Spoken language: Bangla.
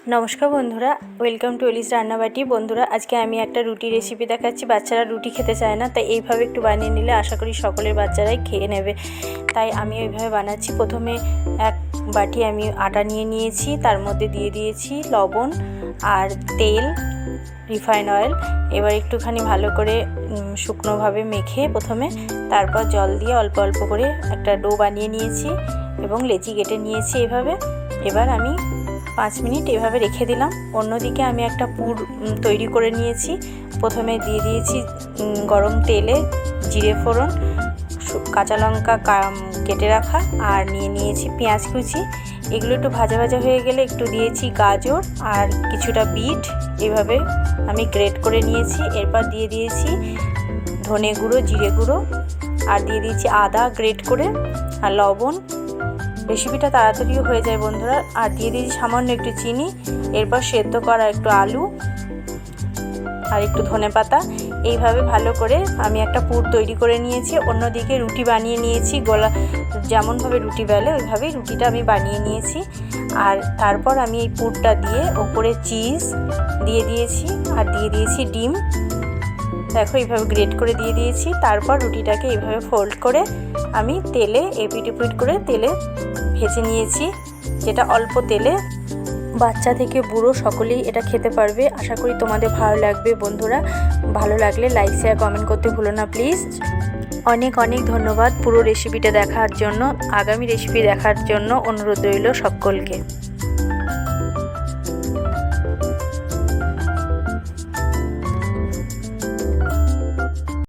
নমস্কার বন্ধুরা, ওয়েলকাম টু এলিস রান্নাবাটি। বন্ধুরা, আজকে আমি একটা রুটি রেসিপি দেখাচ্ছি। বাচ্চারা রুটি খেতে চায় না, তাই এইভাবে একটু বানিয়ে নিলে আশা করি সকলের বাচ্চারাই খেয়ে নেবে। তাই আমি ওইভাবে বানাচ্ছি। প্রথমে এক বাটি আমি আটা নিয়ে নিয়েছি, তার মধ্যে দিয়ে দিয়েছি লবণ আর তেল, রিফাইন অয়েল। এবার একটুখানি ভালো করে শুকনোভাবে মেখে তারপর জল দিয়ে অল্প অল্প করে একটা ডো বানিয়ে নিয়েছি এবং লেচি কেটে নিয়েছি এভাবে। এবার আমি 5 মিনিট এভাবে রেখে দিলাম। অন্যদিকে আমি একটা পুর তৈরি করে নিয়েছি। প্রথমে দিয়ে দিয়েছি গরম তেলে জিরে ফোড়ন, কাঁচা লঙ্কা কেটে রাখা, আর নিয়ে নিয়েছি পেঁয়াজ কুচি। এগুলো একটু ভাজা ভাজা হয়ে গেলে একটু দিয়েছি গাজর আর কিছুটা বিট, এভাবে আমি গ্রেট করে নিয়েছি। এরপর দিয়ে দিয়েছি ধনে গুঁড়ো, জিরে গুঁড়ো, আর দিয়ে দিয়েছি আদা গ্রেট করে, আর লবণ। রেসিপিটা তাড়াতাড়িও হয়ে যায় বন্ধুরা। আর দিয়ে দিয়েছি সামান্য একটু চিনি। এরপর সেদ্ধ করা একটু আলু আর একটু ধনেপাতা। এইভাবে ভালো করে আমি একটা পুর তৈরি করে নিয়েছি। অন্যদিকে রুটি বানিয়ে নিয়েছি, যেমনভাবে রুটি বেলে ওইভাবেই রুটিটা আমি বানিয়ে নিয়েছি। আর তারপর আমি এই পুরটা দিয়ে ওপরে চিজ দিয়ে দিয়েছি আর দিয়ে দিয়েছি ডিম। দেখো, এইভাবে গ্রেট করে দিয়ে দিয়েছি। তারপর রুটিটাকে এইভাবে ফোল্ড করে আমি তেলে এপিট ওপিট করে তেলে ভেজে নিয়েছি, যেটা অল্প তেলে। বাচ্চা থেকে বুড়ো সকলেই এটা খেতে পারবে। আশা করি তোমাদের ভালো লাগবে বন্ধুরা। ভালো লাগলে লাইক, শেয়ার, কমেন্ট করতে ভুলো না প্লিজ। অনেক অনেক ধন্যবাদ পুরো রেসিপিটা দেখার জন্য। আগামী রেসিপি দেখার জন্য অনুরোধ রইল সকলকে।